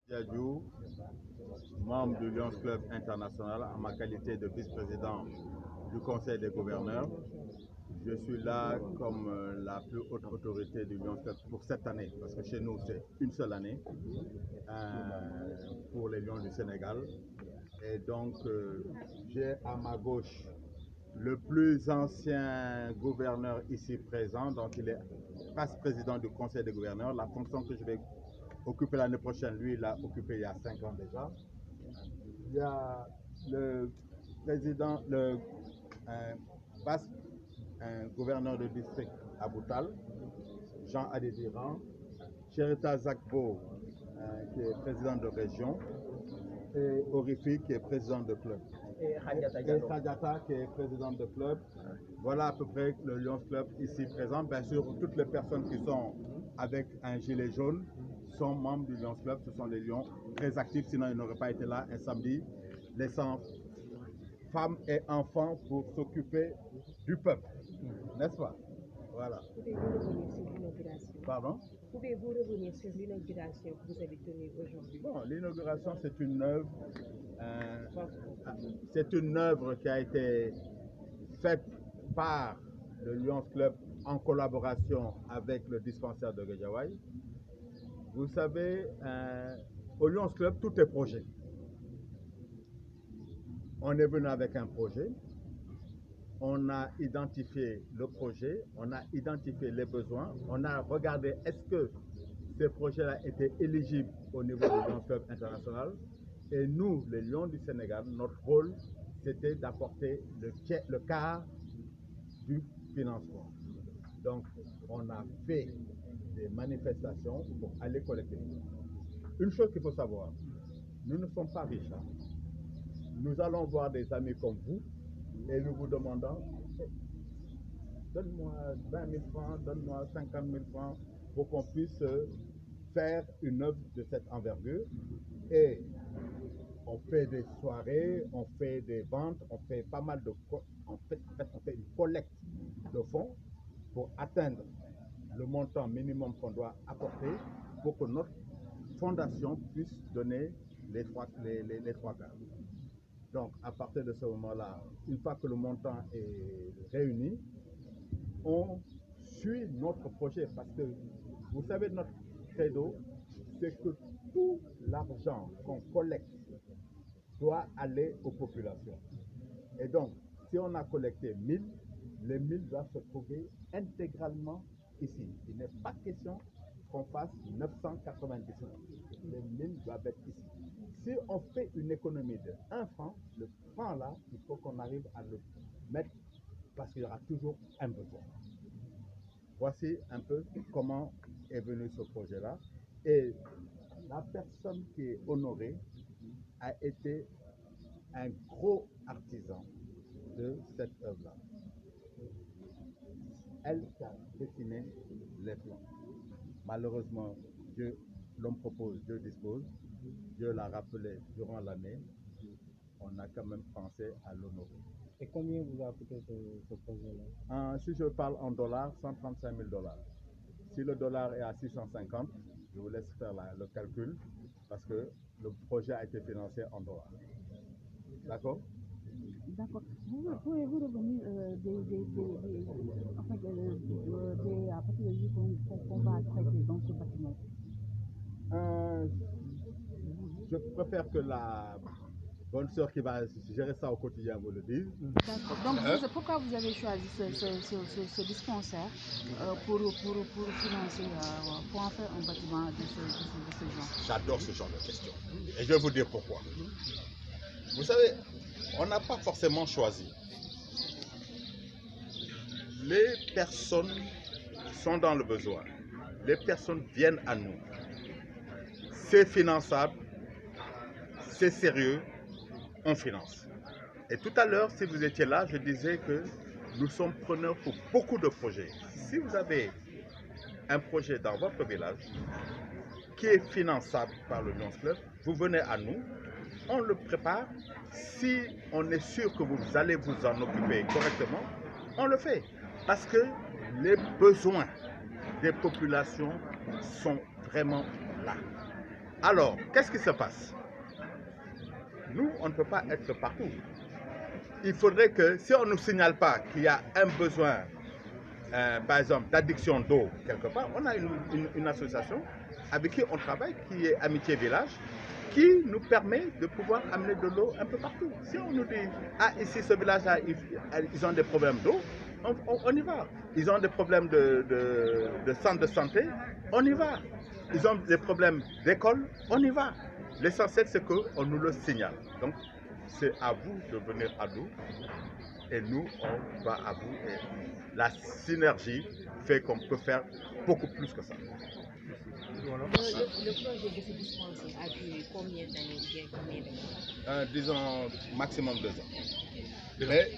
Diadjou, membre du Lions Club International en ma qualité de vice-président du Conseil des gouverneurs. Je suis là comme la plus haute autorité du Lions Club pour cette année, parce que chez nous c'est une seule année pour les Lions du Sénégal. Et donc j'ai à ma gauche le plus ancien gouverneur ici présent, donc il est vice-président du Conseil des gouverneurs, la fonction que je vais occuper l'année prochaine, lui il l'a occupé il y a 5 ans déjà. Il y a le président, le gouverneur de district à Boutal, Jean Adédiran, Cherita Zakbo, qui est président de région, et Orifi, qui est président de club. Et Khadiata, qui est président de club. Voilà à peu près le Lions Club ici présent. Bien sûr, toutes les personnes qui sont avec un gilet jaune sont membres du Lions Club. Ce sont des lions très actifs, sinon ils n'auraient pas été là un samedi, laissant femmes et enfants pour s'occuper du peuple. N'est-ce pas? Voilà. Pouvez-vous revenir sur l'inauguration? Pardon? Pouvez-vous revenir sur l'inauguration que vous avez tenue aujourd'hui? Bon, l'inauguration, c'est une œuvre qui a été faite par le Lions Club en collaboration avec le dispensaire de Guédiawaye. Vous savez, au Lions Club, tout est projet. On est venu avec un projet, on a identifié le projet, on a identifié les besoins, on a regardé est-ce que ces projets-là étaient éligibles au niveau du Lions Club international. Et nous, les Lions du Sénégal, notre rôle, c'était d'apporter le quart du financement. Donc, on a fait des manifestations pour aller collecter. Une chose qu'il faut savoir, nous ne sommes pas riches. Hein. Nous allons voir des amis comme vous et nous vous demandons donne-moi 20 000 francs, donne-moi 50 000 francs pour qu'on puisse faire une œuvre de cette envergure. Et on fait des soirées, on fait des ventes, on fait pas mal de... on fait une collecte de fonds pour atteindre le montant minimum qu'on doit apporter pour que notre fondation puisse donner les trois quarts. Donc, à partir de ce moment-là, une fois que le montant est réuni, on suit notre projet parce que, vous savez, notre credo, c'est que tout l'argent qu'on collecte doit aller aux populations. Et donc, si on a collecté 1000, les 1000 doivent se trouver intégralement ici. Il n'est pas question qu'on fasse 999. Les 1000 doivent être ici. Si on fait une économie de 1 franc, le franc là, il faut qu'on arrive à le mettre parce qu'il y aura toujours un besoin. Voici un peu comment est venu ce projet-là. Et la personne qui est honorée a été un gros artisan de cette œuvre-là. Elle qui a dessiné les plans. Malheureusement, l'homme propose, Dieu dispose. Dieu l'a rappelé durant l'année. On a quand même pensé à l'honorer. Et combien vous a coûté ce projet-là? Si je parle en dollars, 135 000 $. Si le dollar est à 650, je vous laisse faire le calcul parce que le projet a été financé en dollars. D'accord? D'accord. Pouvez-vous revenir des pathologies qu'on va traiter dans ce bâtiment? Je préfère que la bonne sœur qui va gérer ça au quotidien vous le dise. D'accord. Donc, pourquoi vous avez choisi ce dispensaire pour financer, pour en faire un bâtiment de ce genre? J'adore ce genre de questions. Et je vais vous dire pourquoi. Vous savez, on n'a pas forcément choisi. Les personnes sont dans le besoin. Les personnes viennent à nous. C'est finançable, c'est sérieux, on finance. Et tout à l'heure, si vous étiez là, je disais que nous sommes preneurs pour beaucoup de projets. Si vous avez un projet dans votre village qui est finançable par le Lions Club, vous venez à nous, on le prépare. Si on est sûr que vous allez vous en occuper correctement, on le fait. Parce que les besoins des populations sont vraiment là. Alors, qu'est-ce qui se passe? Nous, on ne peut pas être partout. Il faudrait que, si on ne nous signale pas qu'il y a un besoin, par exemple, d'addiction d'eau quelque part, on a une association avec qui on travaille, qui est Amitié Village, qui nous permet de pouvoir amener de l'eau un peu partout. Si on nous dit, ah, ici, ce village-là, ils ont des problèmes d'eau, on y va. Ils ont des problèmes de centre de santé, on y va. Ils ont des problèmes d'école, on y va. L'essentiel, c'est qu'on nous le signale. Donc, c'est à vous de venir à nous et nous, on va à vous. Et la synergie fait qu'on peut faire beaucoup plus que ça. Le projet de ce dispensaire a duré combien d'années? Disons maximum 2 ans. Mais